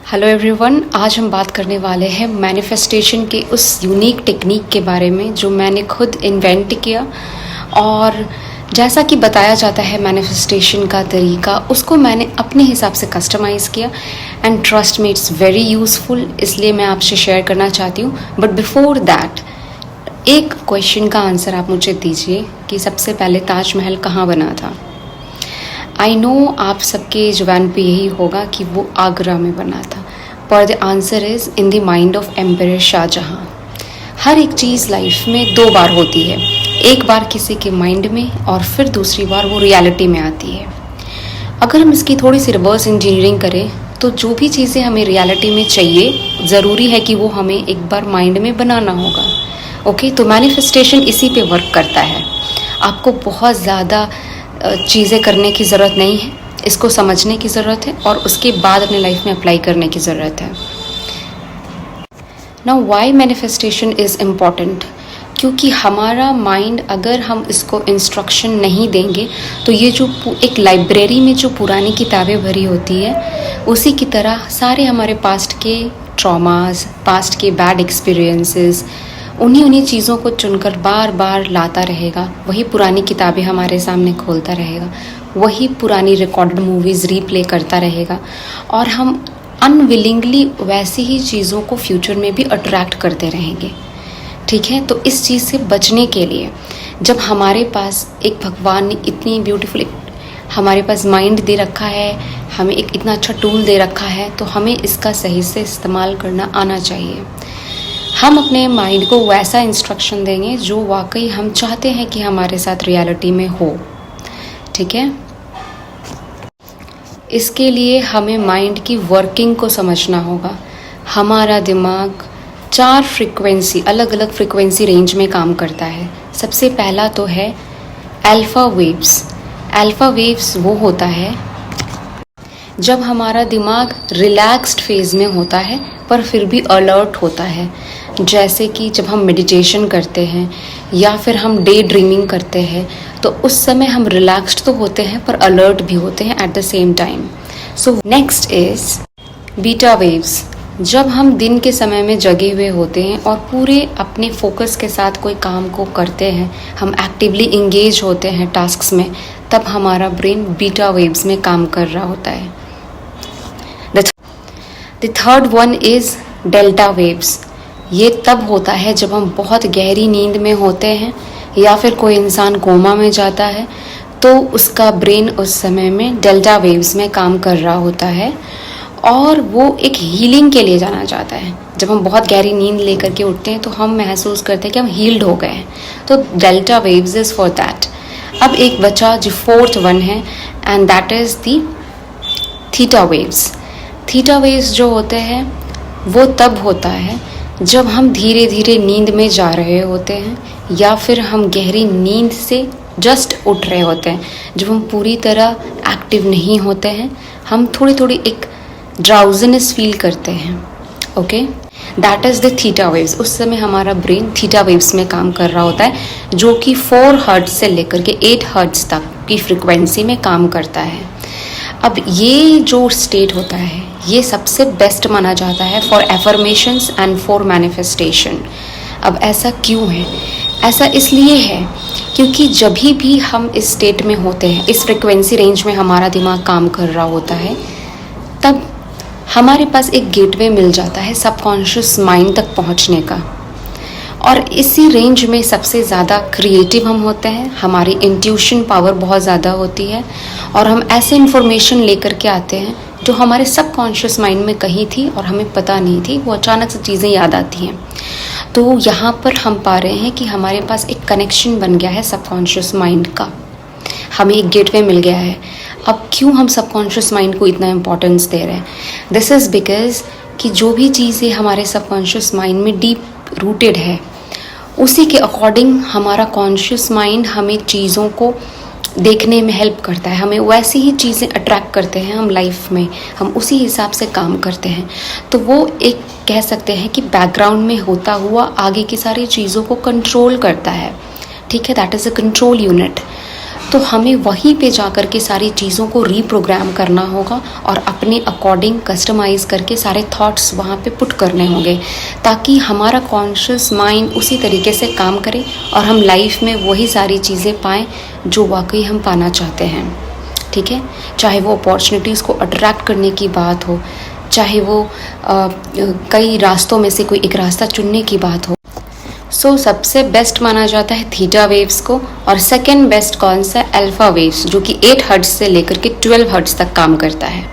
Hello everyone, आज हम बात करने वाले हैं मैनिफेस्टेशन के उस यूनिक टेक्निक के बारे में जो मैंने खुद इन्वेंट किया। और जैसा कि बताया जाता है मैनिफेस्टेशन का तरीका, उसको मैंने अपने हिसाब से कस्टमाइज़ किया and trust me it's very useful, इसलिए मैं आपसे शेयर करना चाहती हूँ। बट बिफोर दैट एक क्वेश्चन का आंसर आप मुझे दीजिए कि सबसे पहले ताजमहल कहाँ बना था। आई नो आप सबके जुबान पे यही होगा कि वो आगरा में बना था, पर the answer is in the mind of emperor Shah Jahan. हर एक चीज़ लाइफ में दो बार होती है, एक बार किसी के माइंड में और फिर दूसरी बार वो रियलिटी में आती है। अगर हम इसकी थोड़ी सी रिवर्स इंजीनियरिंग करें तो जो भी चीज़ें हमें रियलिटी में चाहिए, ज़रूरी है कि वो हमें एक बार माइंड में बनाना होगा। ओके, तो मैनिफेस्टेशन इसी पे वर्क करता है। आपको बहुत ज़्यादा चीज़ें करने की ज़रूरत नहीं है, इसको समझने की ज़रूरत है और उसके बाद अपने लाइफ में अप्लाई करने की ज़रूरत है। Now why manifestation is important, क्योंकि हमारा माइंड अगर हम इसको इंस्ट्रक्शन नहीं देंगे तो ये जो एक लाइब्रेरी में जो पुरानी किताबें भरी होती है, उसी की तरह सारे हमारे पास्ट के ट्रॉमास, पास्ट के बैड एक्सपीरियंसेस, उन्हीं चीज़ों को चुनकर बार बार लाता रहेगा। वही पुरानी किताबें हमारे सामने खोलता रहेगा, वही पुरानी रिकॉर्डेड मूवीज़ रीप्ले करता रहेगा और हम अनविलिंगली वैसी ही चीज़ों को फ्यूचर में भी अट्रैक्ट करते रहेंगे। ठीक है, तो इस चीज़ से बचने के लिए जब हमारे पास एक भगवान ने इतनी ब्यूटीफुल हमारे पास माइंड दे रखा है, हमें एक इतना अच्छा टूल दे रखा है, तो हमें इसका सही से इस्तेमाल करना आना चाहिए। हम अपने माइंड को वैसा इंस्ट्रक्शन देंगे जो वाकई हम चाहते हैं कि हमारे साथ रियलिटी में हो। ठीक है, इसके लिए हमें माइंड की वर्किंग को समझना होगा। हमारा दिमाग 4 फ्रीक्वेंसी, अलग अलग फ्रीक्वेंसी रेंज में काम करता है। सबसे पहला तो है अल्फ़ा वेव्स। अल्फ़ा वेव्स वो होता है जब हमारा दिमाग रिलैक्स्ड फेज में होता है पर फिर भी अलर्ट होता है। जैसे कि जब हम मेडिटेशन करते हैं या फिर हम डे ड्रीमिंग करते हैं, तो उस समय हम रिलैक्स्ड तो होते हैं पर अलर्ट भी होते हैं at the same time. So next is beta waves. जब हम दिन के समय में जगे हुए होते हैं और पूरे अपने फोकस के साथ कोई काम को करते हैं, हम एक्टिवली इंगेज होते हैं टास्क्स में, तब हमारा ब्रेन बीटा वेव्स में काम कर रहा होता है। The third one is delta waves. ये तब होता है जब हम बहुत गहरी नींद में होते हैं या फिर कोई इंसान कोमा में जाता है, तो उसका ब्रेन उस समय में डेल्टा वेव्स में काम कर रहा होता है और वो एक हीलिंग के लिए जाना चाहता है। जब हम बहुत गहरी नींद लेकर के उठते हैं तो हम महसूस करते हैं कि हम हील्ड हो गए हैं, तो delta waves is for that. अब एक बचा जो फोर्थ वन है and that is the theta waves. Theta waves जो होते हैं वो तब होता है जब हम धीरे धीरे नींद में जा रहे होते हैं या फिर हम गहरी नींद से जस्ट उठ रहे होते हैं, जब हम पूरी तरह एक्टिव नहीं होते हैं, हम थोड़ी थोड़ी एक ड्राउजीनेस फील करते हैं। Okay, that is the theta waves. उस समय हमारा ब्रेन थीटा वेव्स में काम कर रहा होता है, जो कि 4 हर्ट्ज से लेकर के 8 हर्ट्ज तक की फ्रिक्वेंसी में काम करता है। अब ये जो स्टेट होता है ये सबसे बेस्ट माना जाता है for affirmations and for manifestation. अब ऐसा क्यों है? ऐसा इसलिए है क्योंकि जब भी हम इस स्टेट में होते हैं, इस फ्रिक्वेंसी रेंज में हमारा दिमाग काम कर रहा होता है, तब हमारे पास एक गेटवे मिल जाता है सबकॉन्शियस माइंड तक पहुंचने का। और इसी रेंज में सबसे ज़्यादा क्रिएटिव हम होते हैं, हमारी इंट्यूशन पावर बहुत ज़्यादा होती है और हम ऐसे इन्फॉर्मेशन लेकर के आते हैं जो हमारे सबकॉन्शियस माइंड में कहीं थी और हमें पता नहीं थी, वो अचानक से चीज़ें याद आती हैं। तो यहाँ पर हम पा रहे हैं कि हमारे पास एक कनेक्शन बन गया है सबकॉन्शियस माइंड का, हमें एक गेटवे मिल गया है। अब क्यों हम सबकॉन्शियस माइंड को इतना इम्पोर्टेंस दे रहे हैं? दिस इज़ बिकॉज कि जो भी चीज़ें हमारे सबकॉन्शियस माइंड में डीप रूटेड है, उसी के अकॉर्डिंग हमारा कॉन्शियस माइंड हमें चीज़ों को देखने में हेल्प करता है, हमें वैसी ही चीज़ें अट्रैक्ट करते हैं हम लाइफ में, हम उसी हिसाब से काम करते हैं। तो वो एक कह सकते हैं कि बैकग्राउंड में होता हुआ आगे की सारी चीज़ों को कंट्रोल करता है। ठीक है, that is a control unit. तो हमें वहीं पे जाकर के सारी चीज़ों को रीप्रोग्राम करना होगा और अपने अकॉर्डिंग कस्टमाइज करके सारे थॉट्स वहाँ पे पुट करने होंगे, ताकि हमारा कॉन्शियस माइंड उसी तरीके से काम करे और हम लाइफ में वही सारी चीज़ें पाएँ जो वाकई हम पाना चाहते हैं। ठीक है, चाहे वो अपॉर्चुनिटीज़ को अट्रैक्ट करने की बात हो, चाहे वो कई रास्तों में से कोई एक रास्ता चुनने की बात हो। सो सबसे बेस्ट माना जाता है थीटा वेव्स को, और सेकेंड बेस्ट कौन सा है? अल्फा वेव्स, जो कि 8 हर्ट्ज से लेकर के 12 हर्ट्ज तक काम करता है।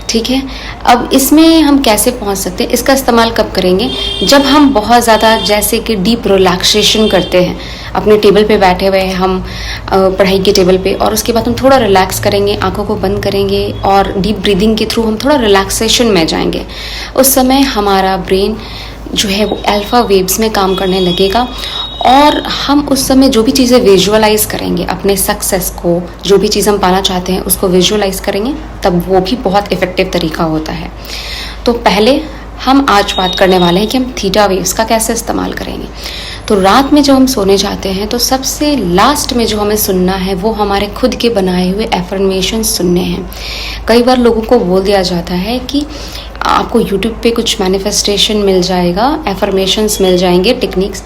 ठीक है, अब इसमें हम कैसे पहुंच सकते हैं, इसका इस्तेमाल कब करेंगे? जब हम बहुत ज़्यादा जैसे कि डीप रिलैक्सेशन करते हैं, अपने टेबल पे बैठे हुए हैं हम पढ़ाई के टेबल पे, और उसके बाद हम थोड़ा रिलैक्स करेंगे, आंखों को बंद करेंगे और डीप ब्रीदिंग के थ्रू हम थोड़ा रिलैक्सेशन में जाएंगे। उस समय हमारा ब्रेन जो है वो अल्फा वेव्स में काम करने लगेगा, और हम उस समय जो भी चीज़ें विजुअलाइज करेंगे, अपने सक्सेस को, जो भी चीज़ हम पाना चाहते हैं उसको विजुअलाइज करेंगे, तब वो भी बहुत इफ़ेक्टिव तरीका होता है। तो पहले हम आज बात करने वाले हैं कि हम थीटा वेव्स का कैसे इस्तेमाल करेंगे। तो रात में जब हम सोने जाते हैं तो सबसे लास्ट में जो हमें सुनना है वो हमारे खुद के बनाए हुए एफर्मेशंस सुनने हैं। कई बार लोगों को बोल दिया जाता है कि आपको यूट्यूब पे कुछ मैनिफेस्टेशन मिल जाएगा, एफर्मेशंस मिल जाएंगे, टेक्निक्स,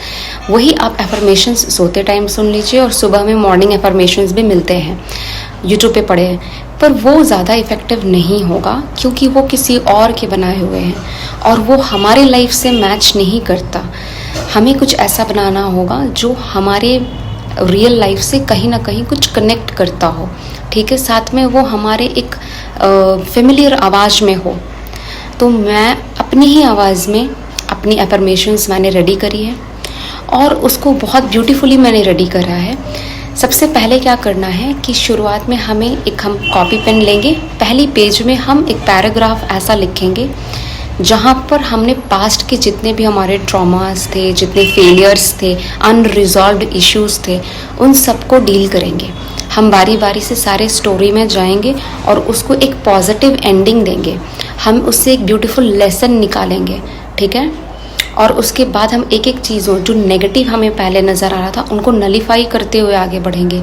वही आप एफर्मेशंस सोते टाइम सुन लीजिए, और सुबह में मॉर्निंग एफर्मेशंस भी मिलते हैं, यूट्यूब पे पड़े हैं, पर वो ज़्यादा इफ़ेक्टिव नहीं होगा, क्योंकि वो किसी और के बनाए हुए हैं और वो हमारे लाइफ से मैच नहीं करता। हमें कुछ ऐसा बनाना होगा जो हमारे रियल लाइफ से कहीं ना कहीं कुछ कनेक्ट करता हो। ठीक है, साथ में वो हमारे एक फेमिलियर आवाज़ में हो। तो मैं अपनी ही आवाज़ में अपनी एफर्मेशंस मैंने रेडी करी है, और उसको बहुत ब्यूटीफुली मैंने रेडी करा है। सबसे पहले क्या करना है कि शुरुआत में हम कॉपी पेन लेंगे, पहली पेज में हम एक पैराग्राफ ऐसा लिखेंगे जहाँ पर हमने पास्ट के जितने भी हमारे ट्रॉमास थे, जितने फेलियर्स थे, अनरिजॉल्व्ड इश्यूज थे, उन सबको डील करेंगे। हम बारी बारी से सारे स्टोरी में जाएंगे और उसको एक पॉजिटिव एंडिंग देंगे। हम उससे एक ब्यूटीफुल लेसन निकालेंगे। ठीक है, और उसके बाद हम एक एक चीज़ों जो नेगेटिव हमें पहले नज़र आ रहा था उनको नलीफाई करते हुए आगे बढ़ेंगे।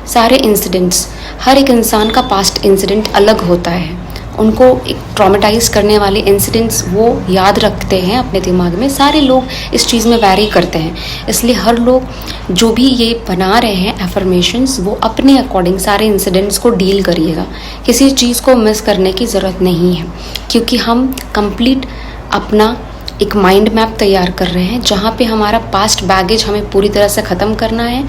सारे इंसिडेंट्स, हर एक इंसान का पास्ट इंसिडेंट अलग होता है, उनको एक ट्रॉमेटाइज करने वाले इंसिडेंट्स वो याद रखते हैं अपने दिमाग में। सारे लोग इस चीज़ में वैरी करते हैं, इसलिए हर लोग जो भी ये बना रहे हैं एफर्मेशंस, वो अपने अकॉर्डिंग सारे इंसिडेंट्स को डील करिएगा। किसी चीज़ को मिस करने की ज़रूरत नहीं है, क्योंकि हम कंप्लीट अपना एक माइंड मैप तैयार कर रहे हैं, जहाँ पे हमारा पास्ट बैगेज हमें पूरी तरह से ख़त्म करना है,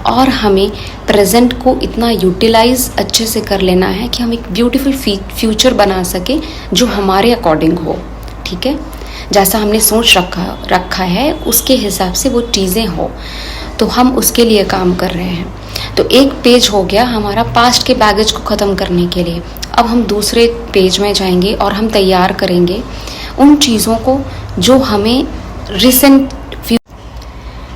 और हमें प्रेजेंट को इतना यूटिलाइज अच्छे से कर लेना है कि हम एक ब्यूटीफुल फ्यूचर बना सके जो हमारे अकॉर्डिंग हो। ठीक है, जैसा हमने सोच रखा है उसके हिसाब से वो चीज़ें हो, तो हम उसके लिए काम कर रहे हैं। तो एक पेज हो गया हमारा पास्ट के बैगेज को ख़त्म करने के लिए। अब हम दूसरे पेज में जाएंगे और हम तैयार करेंगे उन चीज़ों को जो हमें रिसेंट,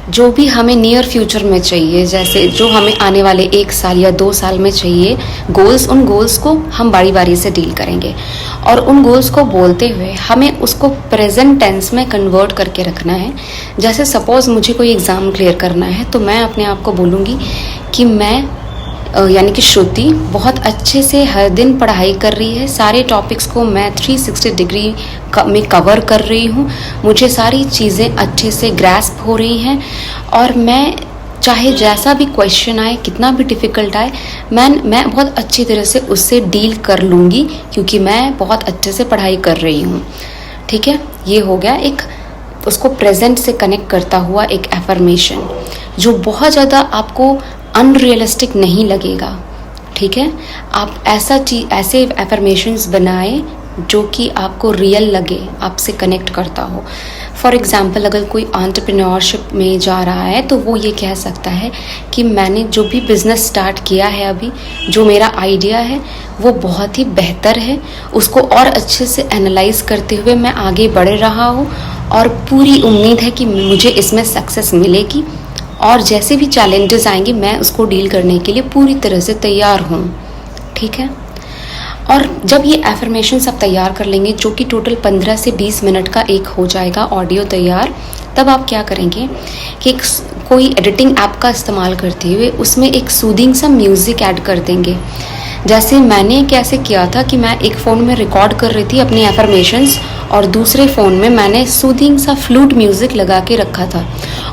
जो भी हमें नियर फ्यूचर में चाहिए, जैसे जो हमें आने वाले 1 साल या 2 साल में चाहिए गोल्स, उन गोल्स को हम बारी बारी से डील करेंगे। और उन गोल्स को बोलते हुए हमें उसको प्रेजेंट टेंस में कन्वर्ट करके रखना है। जैसे सपोज़ मुझे कोई एग्ज़ाम क्लियर करना है, तो मैं अपने आप को बोलूँगी कि मैं यानी कि श्रुति बहुत अच्छे से हर दिन पढ़ाई कर रही है, सारे टॉपिक्स को मैं 360 डिग्री में कवर कर रही हूँ, मुझे सारी चीज़ें अच्छे से ग्रैस्प हो रही हैं, और मैं चाहे जैसा भी क्वेश्चन आए, कितना भी डिफ़िकल्ट आए, मैं बहुत अच्छी तरह से उससे डील कर लूँगी, क्योंकि मैं बहुत अच्छे से पढ़ाई कर रही हूँ। ठीक है, ये हो गया एक उसको प्रेजेंट से कनेक्ट करता हुआ एक एफर्मेशन, जो बहुत ज़्यादा आपको अनरियलिस्टिक नहीं लगेगा। ठीक है, आप ऐसे एफर्मेशंस बनाए जो कि आपको रियल लगे, आपसे कनेक्ट करता हो। फॉर एग्ज़ाम्पल, अगर कोई एंटरप्रेन्योरशिप में जा रहा है तो वो ये कह सकता है कि मैंने जो भी बिज़नेस स्टार्ट किया है, अभी जो मेरा आइडिया है वो बहुत ही बेहतर है, उसको और अच्छे से एनालाइज करते हुए मैं आगे बढ़ रहा हूँ, और पूरी उम्मीद है कि मुझे इसमें सक्सेस मिलेगी, और जैसे भी चैलेंजेस आएंगे मैं उसको डील करने के लिए पूरी तरह से तैयार हूँ। ठीक है, और जब ये एफर्मेशंस आप तैयार कर लेंगे, जो कि टोटल 15 से 20 मिनट का एक हो जाएगा ऑडियो तैयार, तब आप क्या करेंगे कि कोई एडिटिंग ऐप का इस्तेमाल करते हुए उसमें एक सूदिंग सा म्यूज़िक ऐड कर देंगे। जैसे मैंने कैसे किया था कि मैं एक फ़ोन में रिकॉर्ड कर रही थी अपनी एफर्मेशंस और दूसरे फ़ोन में मैंने सूदिंग सा फ्लूट म्यूज़िक लगा के रखा था,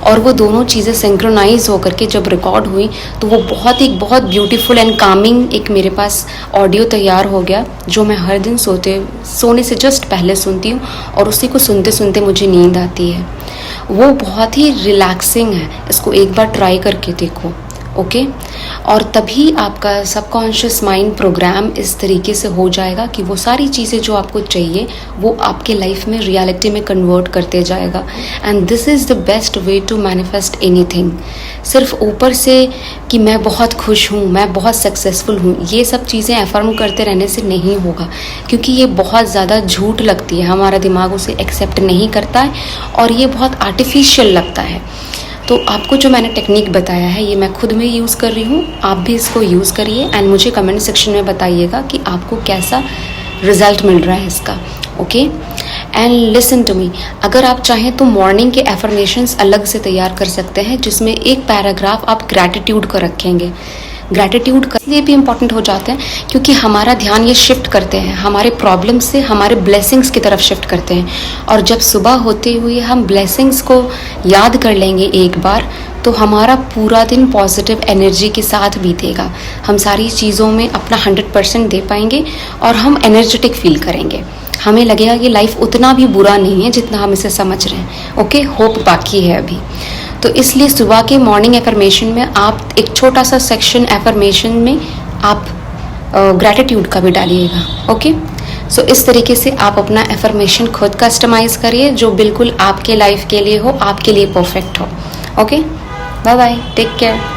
और वो दोनों चीज़ें सिंक्रोनाइज होकर के जब रिकॉर्ड हुई तो वो बहुत ब्यूटीफुल एंड कामिंग एक मेरे पास ऑडियो तैयार हो गया, जो मैं हर दिन सोने से जस्ट पहले सुनती हूँ और उसी को सुनते सुनते मुझे नींद आती है। वो बहुत ही रिलैक्सिंग है, इसको एक बार ट्राई करके देखो। ओके और तभी आपका सबकॉन्शियस माइंड प्रोग्राम इस तरीके से हो जाएगा कि वो सारी चीज़ें जो आपको चाहिए वो आपके लाइफ में रियलिटी में कन्वर्ट करते जाएगा। And this is the best way to manifest anything. सिर्फ ऊपर से कि मैं बहुत खुश हूँ, मैं बहुत सक्सेसफुल हूँ, ये सब चीज़ें अफर्म करते रहने से नहीं होगा, क्योंकि ये बहुत ज़्यादा झूठ लगती है, हमारा दिमाग उसे एक्सेप्ट नहीं करता है और ये बहुत आर्टिफिशियल लगता है। तो आपको जो मैंने टेक्निक बताया है ये मैं खुद में यूज़ कर रही हूँ, आप भी इसको यूज़ करिए एंड मुझे कमेंट सेक्शन में बताइएगा कि आपको कैसा रिजल्ट मिल रहा है इसका। Okay and listen to me, अगर आप चाहें तो मॉर्निंग के एफर्मेशंस अलग से तैयार कर सकते हैं, जिसमें एक पैराग्राफ आप ग्रैटिट्यूड का रखेंगे। ग्रैटिट्यूड का लिए भी इम्पॉर्टेंट हो जाते हैं क्योंकि हमारा ध्यान ये शिफ्ट करते हैं, हमारे प्रॉब्लम से हमारे ब्लेसिंग्स की तरफ शिफ्ट करते हैं। और जब सुबह होते हुए हम ब्लेसिंग्स को याद कर लेंगे एक बार, तो हमारा पूरा दिन पॉजिटिव एनर्जी के साथ बीतेगा, हम सारी चीज़ों में अपना 100% दे पाएंगे और हम एनर्जेटिक फील करेंगे। हमें लगेगा कि लाइफ उतना भी बुरा नहीं है जितना हम इसे समझ रहे हैं। ओके होप बाकी है अभी। तो इसलिए सुबह के मॉर्निंग एफर्मेशन में आप एक छोटा सा सेक्शन एफर्मेशन में आप ग्रैटिट्यूड का भी डालिएगा। ओके सो इस तरीके से आप अपना एफर्मेशन खुद कस्टमाइज़ करिए जो बिल्कुल आपके लाइफ के लिए हो, आपके लिए परफेक्ट हो। Okay bye bye, take care.